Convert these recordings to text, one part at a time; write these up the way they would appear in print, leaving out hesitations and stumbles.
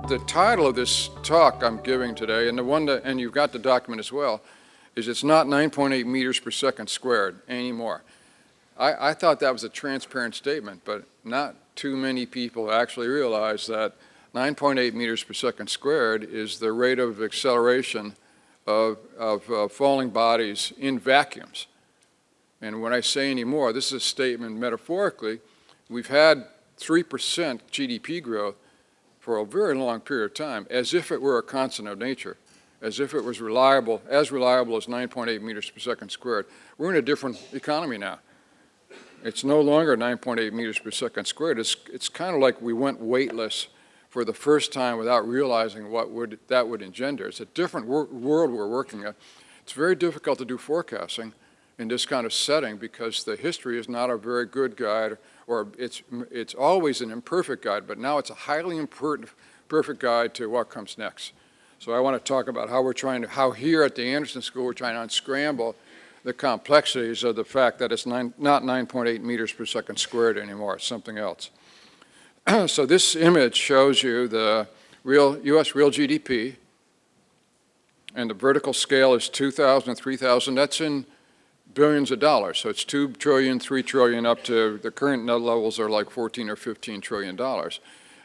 The title of this talk I'm giving today, and the one that, and you've got the document as well, is it's not 9.8 meters per second squared anymore. I thought that was a transparent statement, but not too many people actually realize that 9.8 meters per second squared is the rate of acceleration of falling bodies in vacuums. And when I say anymore, this is a statement metaphorically. We've had 3% GDP growth for a very long period of time, as if it were a constant of nature, as if it was reliable, as reliable as 9.8 meters per second squared. We're in a different economy now. It's no longer 9.8 meters per second squared. It's kind of like we went weightless for the first time without realizing what that would engender. It's a different world we're working at. It's very difficult to do forecasting in this kind of setting because the history is not a very good guide, or it's always an imperfect guide, but now it's a highly perfect guide to what comes next. So I want to talk about how here at the Anderson School we're trying to unscramble the complexities of the fact that it's not 9.8 meters per second squared anymore, it's something else. So this image shows you the U.S. real GDP, and the vertical scale is 2,000 and 3,000. That's in billions of dollars. So it's 2 trillion, 3 trillion, up to the current net levels are like 14 or 15 trillion dollars.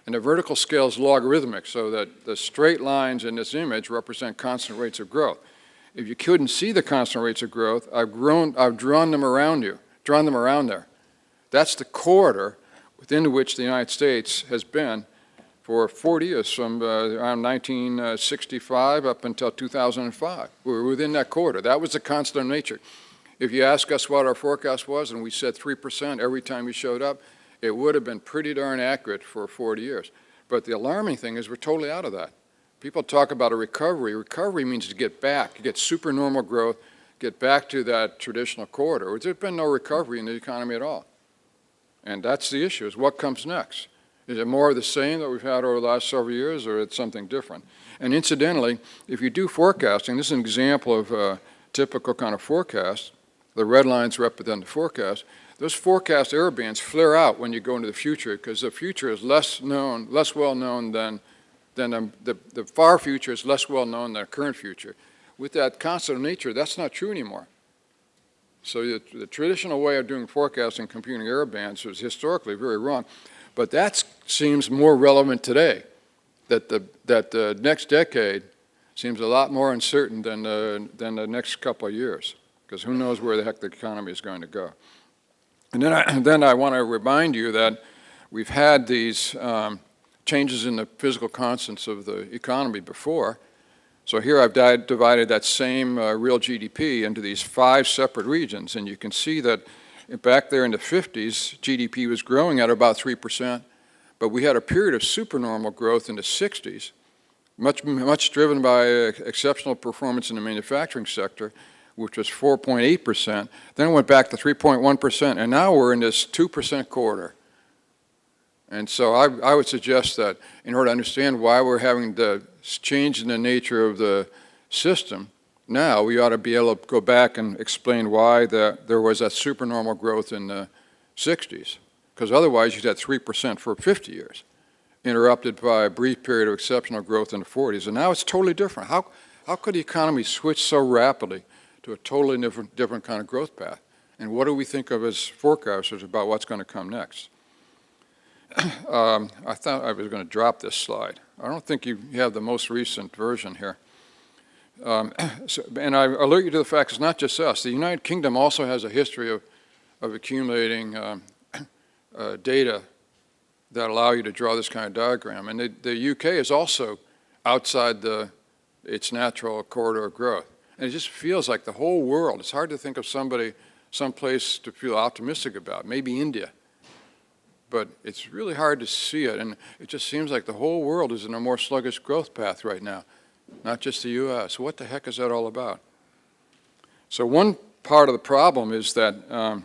And the vertical scale is logarithmic, so that the straight lines in this image represent constant rates of growth. If you couldn't see the constant rates of growth, I've drawn them around there. That's the corridor within which the United States has been for 40 years, from around 1965 up until 2005. We were within that corridor. That was the constant of nature. If you ask us what our forecast was, and we said 3% every time you showed up, it would have been pretty darn accurate for 40 years. But the alarming thing is we're totally out of that. People talk about a recovery. Recovery means to get back, to get supernormal growth, get back to that traditional corridor. There's been no recovery in the economy at all. And that's the issue, is what comes next? Is it more of the same that we've had over the last several years, or it's something different? And incidentally, if you do forecasting, this is an example of a typical kind of forecast. The red lines represent the forecast. Those forecast error bands flare out when you go into the future, because the future is less well known than the far future is less well known than the current future. With that constant of nature, that's not true anymore. So the traditional way of doing forecasting, computing error bands, was historically very wrong. But that seems more relevant today, that the next decade seems a lot more uncertain than the next couple of years, because who knows where the heck the economy is going to go. And then I want to remind you that we've had these changes in the physical constants of the economy before. So here I've divided that same real GDP into these 5 separate regions, and you can see that back there in the 50s, GDP was growing at about 3%, but we had a period of supernormal growth in the 60s, much driven by exceptional performance in the manufacturing sector, which was 4.8%. Then it went back to 3.1%, and now we're in this 2% corridor. And so I would suggest that in order to understand why we're having the change in the nature of the system, now we ought to be able to go back and explain why there was that supernormal growth in the 60s. Because otherwise you'd had 3% for 50 years, interrupted by a brief period of exceptional growth in the 40s. And now it's totally different. How could the economy switch so rapidly to a totally different kind of growth path? And what do we think of as forecasters about what's going to come next? I thought I was going to drop this slide. I don't think you have the most recent version here. And I alert you to the fact it's not just us. The United Kingdom also has a history of accumulating data that allow you to draw this kind of diagram. And the UK is also outside its natural corridor of growth. And it just feels like the whole world, it's hard to think of someplace to feel optimistic about, maybe India. But it's really hard to see it, and it just seems like the whole world is in a more sluggish growth path right now, not just the U.S. What the heck is that all about? So one part of the problem is that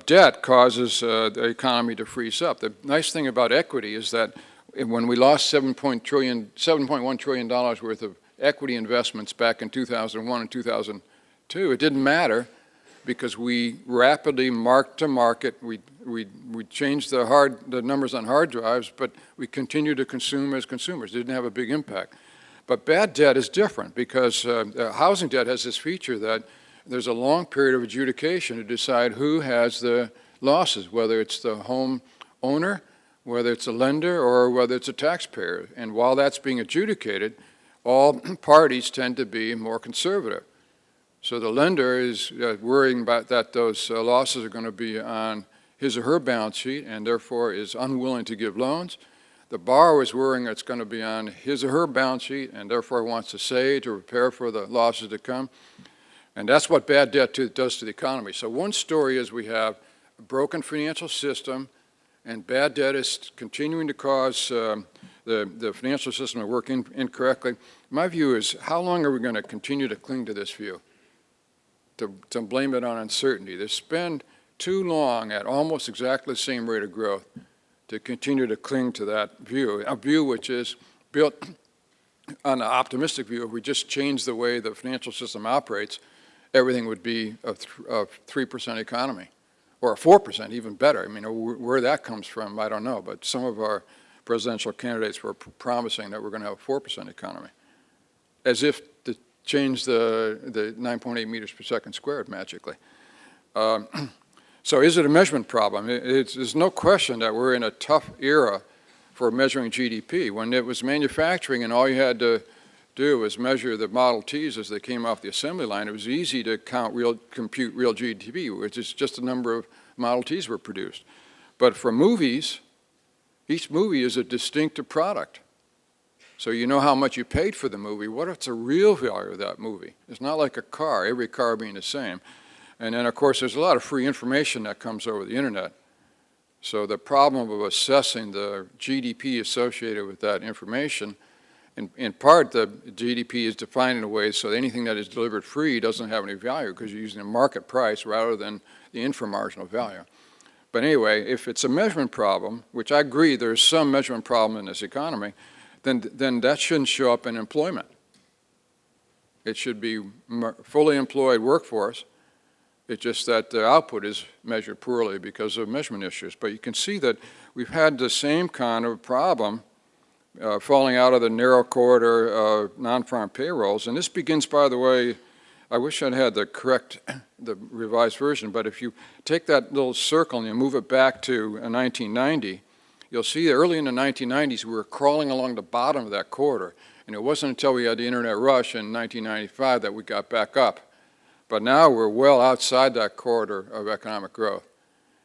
debt causes the economy to freeze up. The nice thing about equity is that when we lost $7.1 trillion worth of equity investments back in 2001 and 2002, it didn't matter because we rapidly mark to market. We changed the numbers on hard drives, but we continue to consume as consumers. It didn't have a big impact. But bad debt is different because housing debt has this feature that there's a long period of adjudication to decide who has the losses, whether it's the home owner, whether it's a lender, or whether it's a taxpayer. And while that's being adjudicated, all parties tend to be more conservative. So the lender is worrying about that those losses are going to be on his or her balance sheet and therefore is unwilling to give loans. The borrower is worrying it's going to be on his or her balance sheet and therefore wants to save to prepare for the losses to come. And that's what bad debt does to the economy. So one story is we have a broken financial system, and bad debt is continuing to cause the financial system to work incorrectly. My view is, how long are we going to continue to cling to this view, to blame it on uncertainty? They spend too long at almost exactly the same rate of growth to continue to cling to that view, a view which is built on the optimistic view. If we just change the way the financial system operates, everything would be a 3% economy, or a 4%, even better. I mean, where that comes from, I don't know, but some of our presidential candidates were promising that we're going to have a 4% economy, as if to change the 9.8 meters per second squared magically. So is it a measurement problem? There's no question that we're in a tough era for measuring GDP. When it was manufacturing and all you had to do was measure the Model Ts as they came off the assembly line, it was easy to compute real GDP, which is just the number of Model Ts were produced. But for movies, each movie is a distinctive product. So you know how much you paid for the movie. What if it's the real value of that movie? It's not like a car, every car being the same. And then, of course, there's a lot of free information that comes over the internet. So the problem of assessing the GDP associated with that information, in part, the GDP is defined in a way so anything that is delivered free doesn't have any value because you're using a market price rather than the inframarginal value. But anyway, if it's a measurement problem, which I agree there's some measurement problem in this economy, then that shouldn't show up in employment. It should be fully employed workforce. It's just that the output is measured poorly because of measurement issues. But you can see that we've had the same kind of problem falling out of the narrow corridor non-farm payrolls. And this begins, by the way, I wish I'd had the revised version, but if you take that little circle and you move it back to 1990, you'll see that early in the 1990s we were crawling along the bottom of that corridor. And it wasn't until we had the internet rush in 1995 that we got back up. But now we're well outside that corridor of economic growth.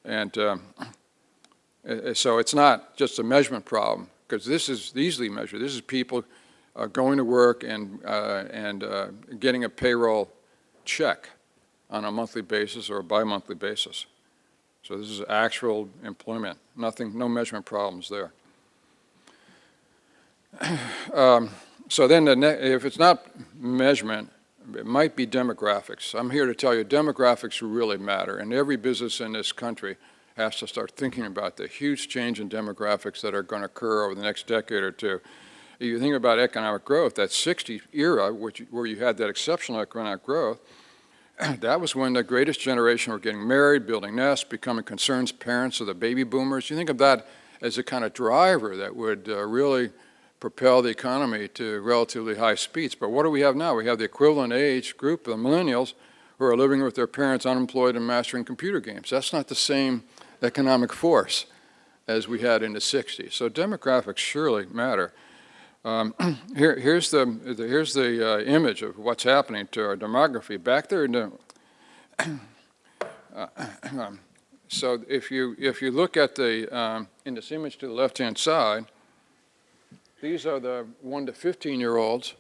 And so it's not just a measurement problem, because this is easily measured. This is people going to work and getting a payroll check on a monthly basis or a bi-monthly basis. So this is actual employment. No measurement problems there. So then if it's not measurement, it might be demographics. I'm here to tell you demographics really matter, and every business in this country has to start thinking about the huge change in demographics that are going to occur over the next decade or two. You think about economic growth, that 60s era, where you had that exceptional economic growth, that was when the greatest generation were getting married, building nests, becoming concerned parents of the baby boomers. You think of that as a kind of driver that would really propel the economy to relatively high speeds. But what do we have now? We have the equivalent age group, the millennials, who are living with their parents unemployed and mastering computer games. That's not the same economic force as we had in the 60s. So demographics surely matter. Here's the image of what's happening to our demography. Back there in the, so if you look at the, in this image to the left-hand side, these are the 1 to 15-year-olds,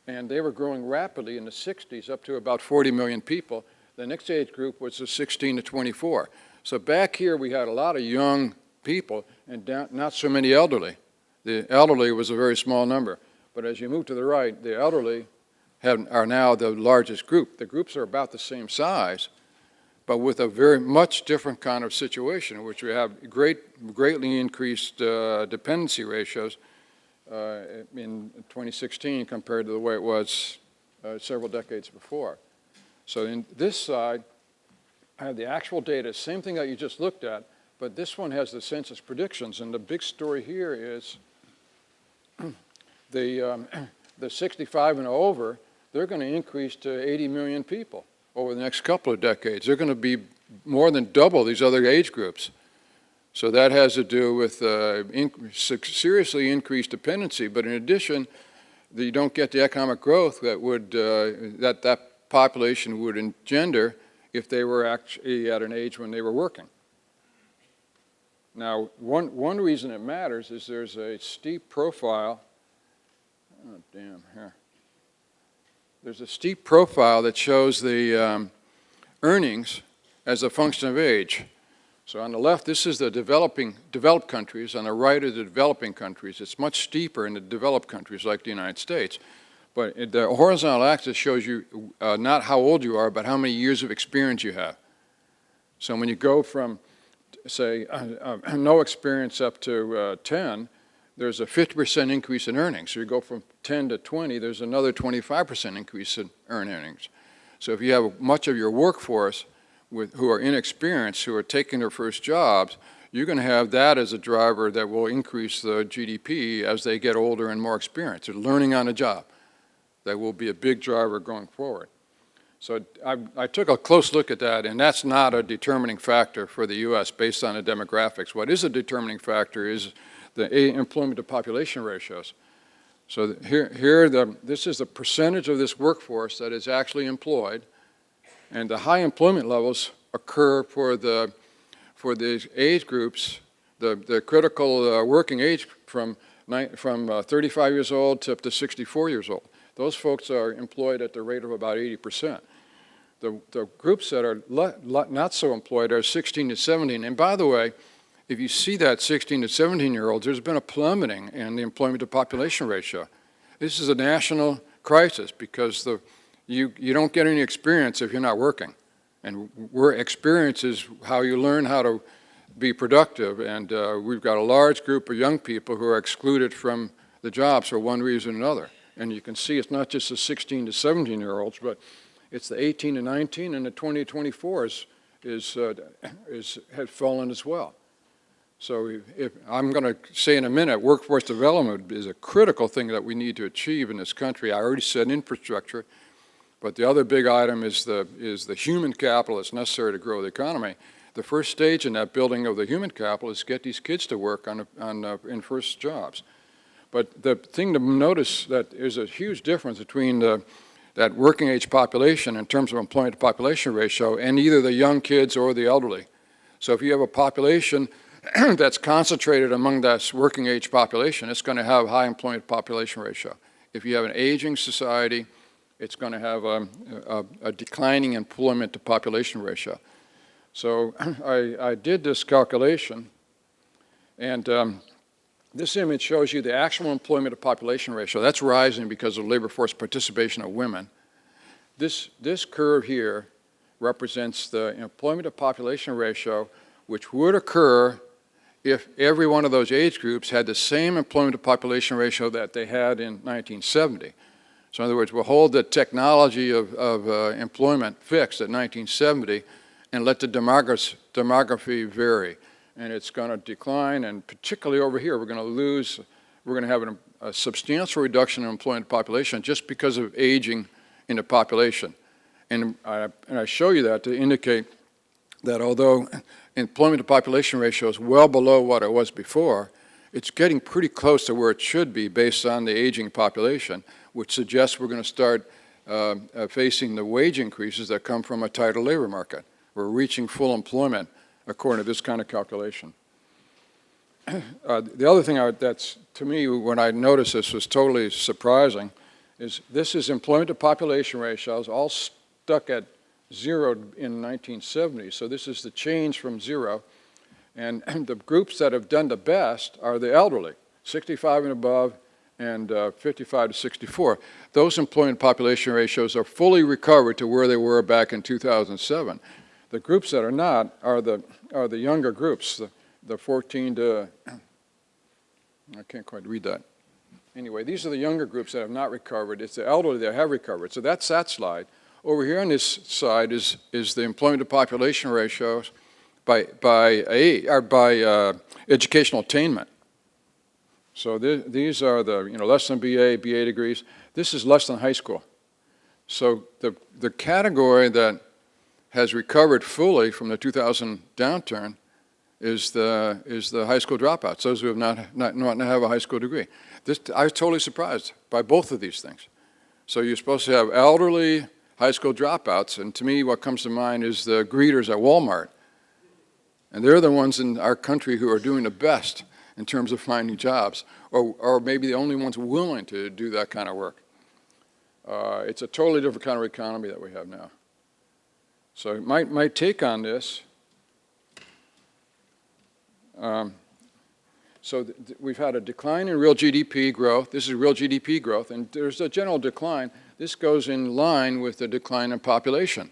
and they were growing rapidly in the 60s up to about 40 million people. The next age group was the 16 to 24. So back here we had a lot of young people and not so many elderly. The elderly was a very small number. But as you move to the right, the elderly are now the largest group. The groups are about the same size, but with a very much different kind of situation in which we have greatly increased dependency ratios in 2016 compared to the way it was several decades before. So in this side, I have the actual data, same thing that you just looked at, but this one has the census predictions. And the big story here is the 65 and over, they're going to increase to 80 million people over the next couple of decades. They're going to be more than double these other age groups. So that has to do with seriously increased dependency. But in addition, you don't get the economic growth that would that population would engender if they were actually at an age when they were working. Now, one reason it matters is there's a steep profile. Oh, damn, here. There's a steep profile that shows the earnings as a function of age. So on the left, this is the developed countries. On the right are the developing countries. It's much steeper in the developed countries like the United States. But the horizontal axis shows you not how old you are, but how many years of experience you have. So when you go from, say, no experience up to 10, there's a 50% increase in earnings. So you go from 10 to 20, there's another 25% increase in earnings. So if you have much of your workforce who are inexperienced, who are taking their first jobs, you're going to have that as a driver that will increase the GDP as they get older and more experienced. They're learning on the job. That will be a big driver going forward. So I took a close look at that, and that's not a determining factor for the U.S. based on the demographics. What is a determining factor is the employment to population ratios. So this is the percentage of this workforce that is actually employed, and the high employment levels occur for the age groups, the critical working age from 35 years old to up to 64 years old. Those folks are employed at the rate of about 80%. The groups that are not so employed are 16 to 17. And by the way, if you see that 16 to 17-year-olds, there's been a plummeting in the employment to population ratio. This is a national crisis because you don't get any experience if you're not working. And experience is how you learn how to be productive. And we've got a large group of young people who are excluded from the jobs for one reason or another. And you can see it's not just the 16 to 17-year-olds, but it's the 18 to 19 and the 20 to 24 has fallen as well. So if I'm going to say in a minute, workforce development is a critical thing that we need to achieve in this country. I already said infrastructure, but the other big item is the human capital that's necessary to grow the economy. The first stage in that building of the human capital is to get these kids to work in first jobs. But the thing to notice that there's a huge difference between that working age population in terms of employment to population ratio and either the young kids or the elderly. So if you have a population that's concentrated among that working age population, it's going to have high employment population ratio. If you have an aging society, it's going to have a declining employment to population ratio. So I did this calculation, and this image shows you the actual employment to population ratio. That's rising because of labor force participation of women. This curve here represents the employment to population ratio, which would occur if every one of those age groups had the same employment to population ratio that they had in 1970. So in other words, we'll hold the technology of employment fixed at 1970 and let the demography vary. And it's going to decline, and particularly over here, we're going to have a substantial reduction in employment population just because of aging in the population. And I show you that to indicate that although employment to population ratio is well below what it was before, it's getting pretty close to where it should be based on the aging population, which suggests we're going to start facing the wage increases that come from a tighter labor market. We're reaching full employment according to this kind of calculation. The other thing that's, to me, when I noticed this was totally surprising, is this is employment to population ratios all stuck at 0 in 1970. So this is the change from 0. And the groups that have done the best are the elderly, 65 and above, and 55 to 64. Those employment population ratios are fully recovered to where they were back in 2007. The groups that are not are the younger groups, the 14 to, I can't quite read that. Anyway, these are the younger groups that have not recovered. It's the elderly that have recovered. So that's that slide. Over here on this side is the employment to population ratios by educational attainment. So these are the, less than BA degrees. This is less than high school. So the category that has recovered fully from the 2000 downturn is the high school dropouts, those who have not have a high school degree. I was totally surprised by both of these things. So you're supposed to have elderly high school dropouts, and to me what comes to mind is the greeters at Walmart. And they're the ones in our country who are doing the best in terms of finding jobs, or maybe the only ones willing to do that kind of work. It's a totally different kind of economy that we have now. So my take on this, we've had a decline in real GDP growth. This is real GDP growth, and there's a general decline. This goes in line with the decline in population.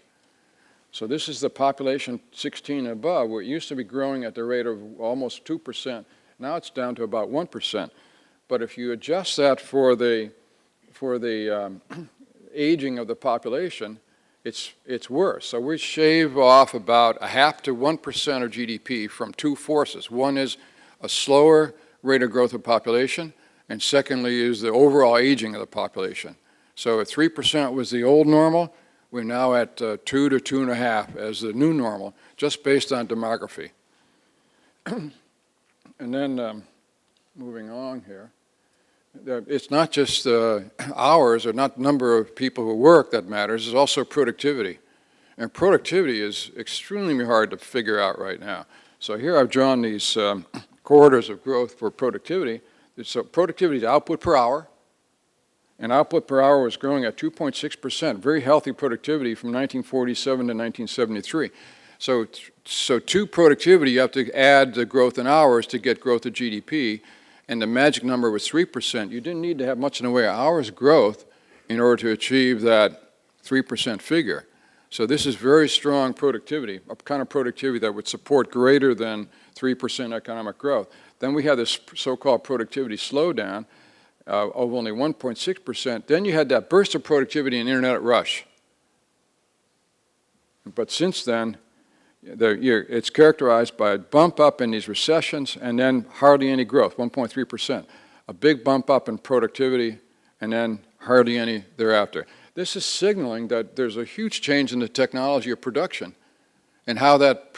So this is the population 16 and above, where it used to be growing at the rate of almost 2%. Now it's down to about 1%. But if you adjust that for the aging of the population, it's worse. So we shave off about 0.5 to 1% of GDP from two forces. One is a slower rate of growth of population, and secondly is the overall aging of the population. So if 3% was the old normal, we're now at 2 to 2.5 as the new normal, just based on demography. And then moving on here, it's not just hours or not number of people who work that matters, it's also productivity. And productivity is extremely hard to figure out right now. So here I've drawn these corridors of growth for productivity. So productivity is output per hour, and output per hour was growing at 2.6%, very healthy productivity from 1947 to 1973. So to productivity, you have to add the growth in hours to get growth of GDP, and the magic number was 3%. You didn't need to have much in the way of hours growth in order to achieve that 3% figure. So this is very strong productivity, a kind of productivity that would support greater than 3% economic growth. Then we had this so-called productivity slowdown of only 1.6%. Then you had that burst of productivity and internet rush. But since then, it's characterized by a bump up in these recessions and then hardly any growth, 1.3%. A big bump up in productivity and then hardly any thereafter. This is signaling that there's a huge change in the technology of production and how that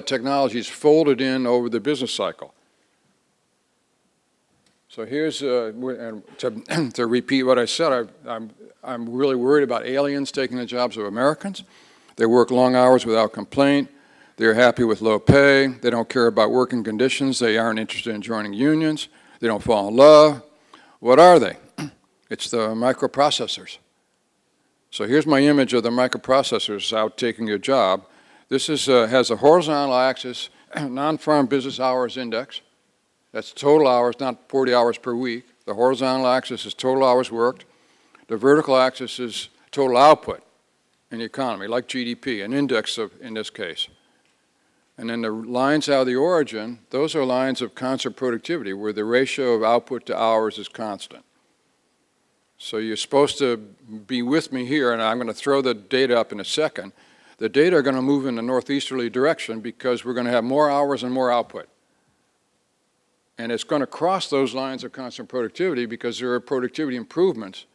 technology is folded in over the business cycle. So here's, to repeat what I said, I'm really worried about aliens taking the jobs of Americans. They work long hours without complaint. They're happy with low pay. They don't care about working conditions. They aren't interested in joining unions. They don't fall in love. What are they? It's the microprocessors. So here's my image of the microprocessors out taking your job. This has a horizontal axis, non-farm business hours index. That's total hours, not 40 hours per week. The horizontal axis is total hours worked. The vertical axis is total output in the economy, like GDP, an index in this case. And then the lines out of the origin, those are lines of constant productivity, where the ratio of output to hours is constant. So you're supposed to be with me here, and I'm going to throw the data up in a second. The data are going to move in the northeasterly direction because we're going to have more hours and more output. And it's going to cross those lines of constant productivity because there are productivity improvements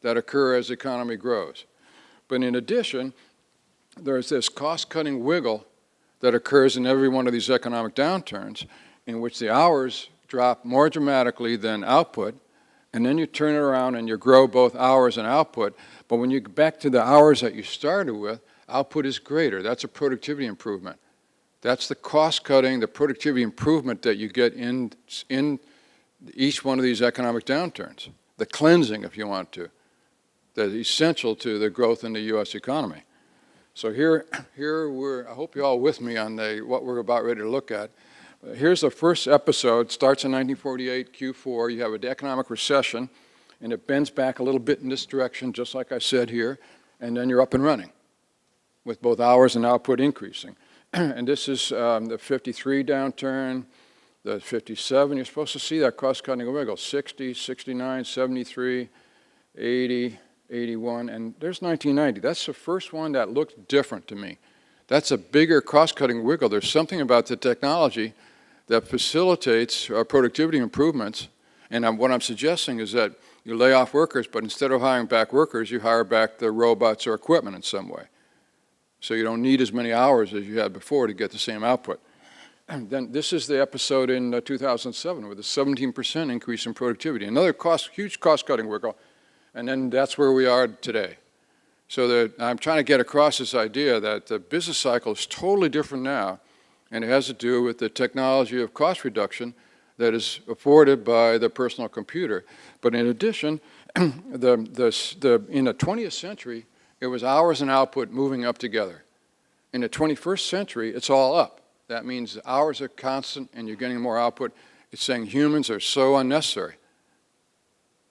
that occur as the economy grows. But in addition, there's this cost-cutting wiggle that occurs in every one of these economic downturns in which the hours drop more dramatically than output, and then you turn it around and you grow both hours and output. But when you get back to the hours that you started with, output is greater. That's a productivity improvement. That's the cost-cutting, the productivity improvement that you get in each one of these economic downturns. The cleansing, if you want to, that's essential to the growth in the U.S. economy. So here I hope you're all with me on what we're about ready to look at. Here's the first episode, starts in 1948, Q4. You have an economic recession, and it bends back a little bit in this direction, just like I said here, and then you're up and running with both hours and output increasing. And this is the 53 downturn, the 57. You're supposed to see that cost-cutting wiggle, 60, 69, 73, 80, 81, and there's 1990. That's the first one that looked different to me. That's a bigger cost-cutting wiggle. There's something about the technology that facilitates productivity improvements, and what I'm suggesting is that you lay off workers, but instead of hiring back workers, you hire back the robots or equipment in some way. So you don't need as many hours as you had before to get the same output. And then this is the episode in 2007 with a 17% increase in productivity. Another huge cost-cutting wiggle, and then that's where we are today. So I'm trying to get across this idea that the business cycle is totally different now, and it has to do with the technology of cost reduction that is afforded by the personal computer. But in addition, in the 20th century, it was hours and output moving up together. In the 21st century, it's all up. That means hours are constant and you're getting more output. It's saying humans are so unnecessary.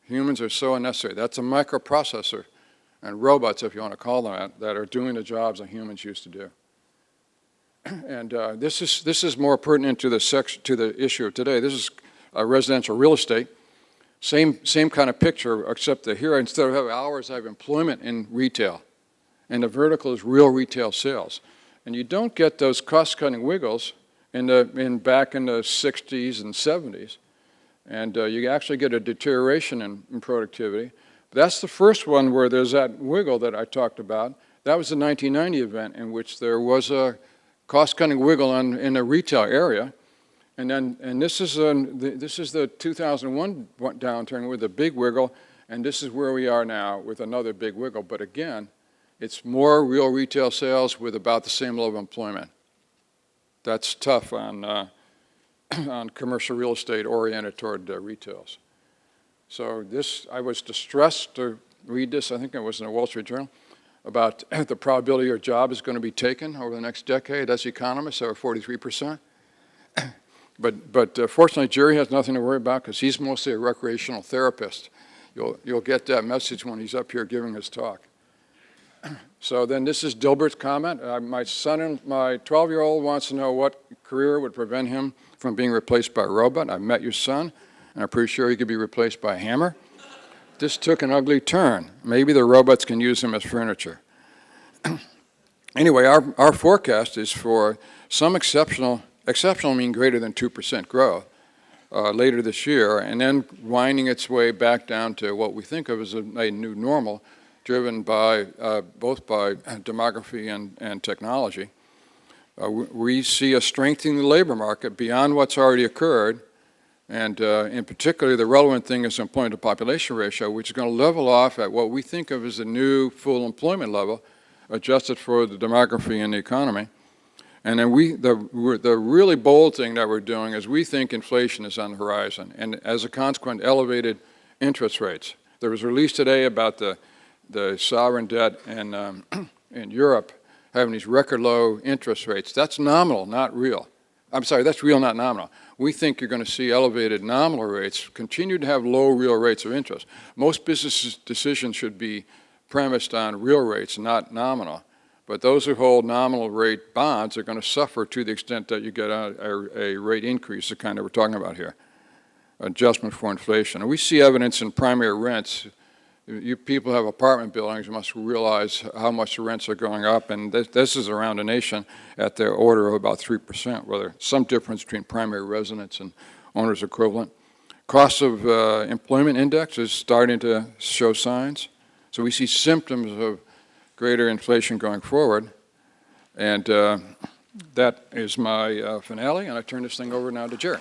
Humans are so unnecessary. That's a microprocessor and robots, if you want to call them that are doing the jobs that humans used to do. And this is more pertinent to the issue of today. This is residential real estate. Same kind of picture, except that here, instead of having hours, I have employment in retail. And the vertical is real retail sales. And you don't get those cost-cutting wiggles back in the 60s and 70s. And you actually get a deterioration in productivity. But that's the first one where there's that wiggle that I talked about. That was the 1990 event in which there was a cost-cutting wiggle in the retail area. And this is the 2001 downturn with a big wiggle, and this is where we are now with another big wiggle. But again, it's more real retail sales with about the same level of employment. That's tough on commercial real estate oriented toward retails. So I was distressed to read this, I think it was in the Wall Street Journal, about the probability your job is going to be taken over the next decade. As economists, there are 43%. But fortunately, Jerry has nothing to worry about because he's mostly a recreational therapist. You'll get that message when he's up here giving his talk. So then this is Dilbert's comment. My son and my 12-year-old wants to know what career would prevent him from being replaced by a robot. I met your son, and I'm pretty sure he could be replaced by a hammer. This took an ugly turn. Maybe the robots can use him as furniture. Anyway, our forecast is for some exceptional mean greater than 2% growth later this year, and then winding its way back down to what we think of as a new normal, driven by both by demography and technology. We see a strengthening of the labor market beyond what's already occurred, and in particular, the relevant thing is employment to population ratio, which is going to level off at what we think of as the new full employment level, adjusted for the demography and the economy. And then the really bold thing that we're doing is we think inflation is on the horizon, and as a consequence, elevated interest rates. There was a release today about the sovereign debt in Europe having these record low interest rates. That's nominal, not real. I'm sorry, that's real, not nominal. We think you're going to see elevated nominal rates, continue to have low real rates of interest. Most business decisions should be premised on real rates, not nominal. But those who hold nominal rate bonds are going to suffer to the extent that you get a rate increase, the kind that we're talking about here, adjustment for inflation. And we see evidence in primary rents. You people have apartment buildings, you must realize how much the rents are going up, and this is around the nation at the order of about 3%, whether some difference between primary residence and owner's equivalent. Cost of employment index is starting to show signs. So we see symptoms of greater inflation going forward, and that is my finale, and I turn this thing over now to Jerry.